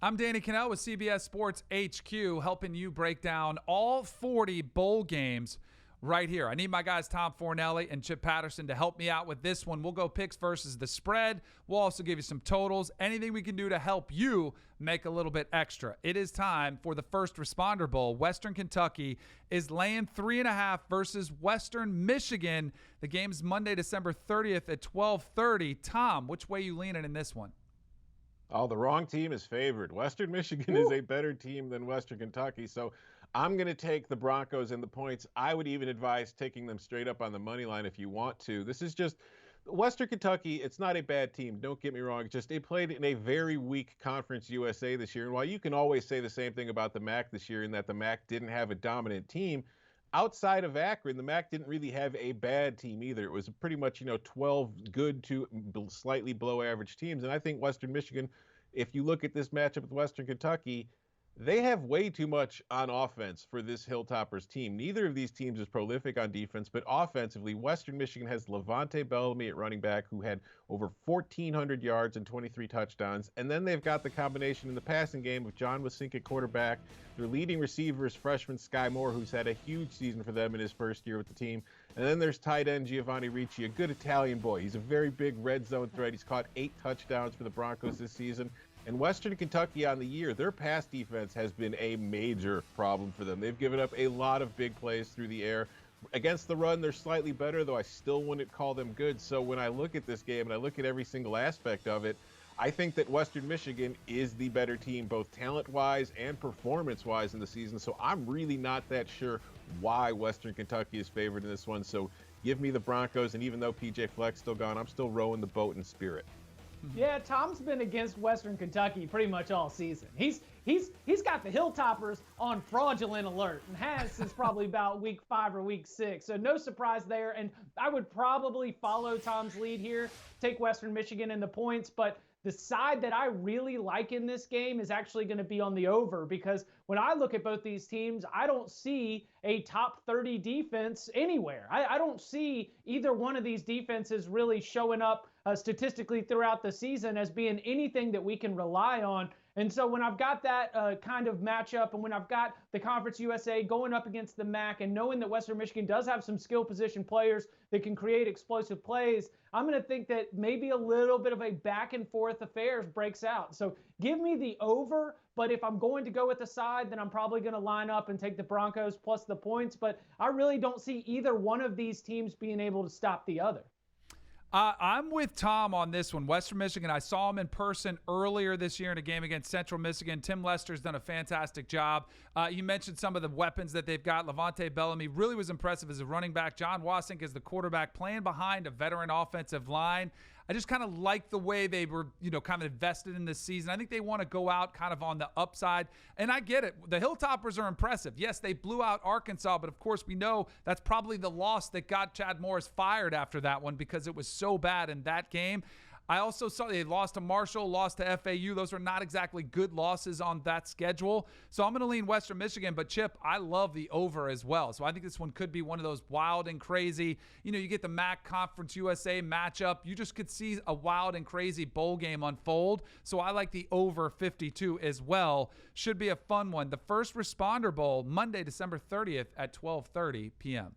I'm Danny Kanell with CBS Sports HQ, helping you break down all 40 bowl games right here. I need my guys Tom Fornelli and Chip Patterson to help me out with this one. We'll go picks versus the spread. We'll also give you some totals, anything we can do to help you make a little bit extra. It is time for the First Responder Bowl. Western Kentucky is laying 3.5 versus Western Michigan. The game's Monday, December 30th at 12:30. Tom, which way you leaning in this one? Oh, the wrong team is favored. Western Michigan is a better team than Western Kentucky, so I'm going to take the Broncos and the points. I would even advise taking them straight up on the money line if you want to. This is just Western Kentucky. It's not a bad team. Don't get me wrong. It's just they played in a very weak Conference USA this year. And while you can always say the same thing about the MAC this year in that the MAC didn't have a dominant team, outside of Akron, the MAC didn't really have a bad team either. It was pretty much, 12 good to slightly below average teams. And I think Western Michigan, if you look at this matchup with Western Kentucky, they have way too much on offense for this Hilltoppers team. Neither of these teams is prolific on defense, but offensively, Western Michigan has Levante Bellamy at running back, who had over 1,400 yards and 23 touchdowns. And then they've got the combination in the passing game with John Wasink at quarterback. Their leading receiver is freshman Sky Moore, who's had a huge season for them in his first year with the team. And then there's tight end Giovanni Ricci, a good Italian boy. He's a very big red zone threat. He's caught 8 touchdowns for the Broncos this season. And Western Kentucky on the year, their pass defense has been a major problem for them. They've given up a lot of big plays through the air. Against the run, they're slightly better, though I still wouldn't call them good. So when I look at this game and I look at every single aspect of it, I think that Western Michigan is the better team, both talent-wise and performance-wise in the season. So I'm really not that sure why Western Kentucky is favored in this one. So give me the Broncos, and even though PJ Fleck's still gone, I'm still rowing the boat in spirit. Yeah, Tom's been against Western Kentucky pretty much all season. He's got the Hilltoppers on fraudulent alert and has since probably about week 5 or week 6. So no surprise there. And I would probably follow Tom's lead here, take Western Michigan in the points. But the side that I really like in this game is actually going to be on the over, because when I look at both these teams, I don't see a top 30 defense anywhere. I don't see either one of these defenses really showing up statistically throughout the season as being anything that we can rely on. And so when I've got that kind of matchup, and when I've got the Conference USA going up against the MAC, and knowing that Western Michigan does have some skill position players that can create explosive plays, I'm going to think that maybe a little bit of a back and forth affair breaks out. So give me the over, but if I'm going to go with the side, then I'm probably going to line up and take the Broncos plus the points. But I really don't see either one of these teams being able to stop the other. I'm with Tom on this one. Western Michigan, I saw him in person earlier this year in a game against Central Michigan. Tim Lester's done a fantastic job. You mentioned some of the weapons that they've got. Levante Bellamy really was impressive as a running back. John Wasink is the quarterback, playing behind a veteran offensive line. I just kind of like the way they were, kind of invested in this season. I think they want to go out kind of on the upside. And I get it. The Hilltoppers are impressive. Yes, they blew out Arkansas, but of course we know that's probably the loss that got Chad Morris fired after that one, because it was so bad in that game. I also saw they lost to Marshall, lost to FAU. Those are not exactly good losses on that schedule. So I'm going to lean Western Michigan. But, Chip, I love the over as well. So I think this one could be one of those wild and crazy. You get the MAC Conference USA matchup. You just could see a wild and crazy bowl game unfold. So I like the over 52 as well. Should be a fun one. The First Responder Bowl, Monday, December 30th at 12:30 p.m.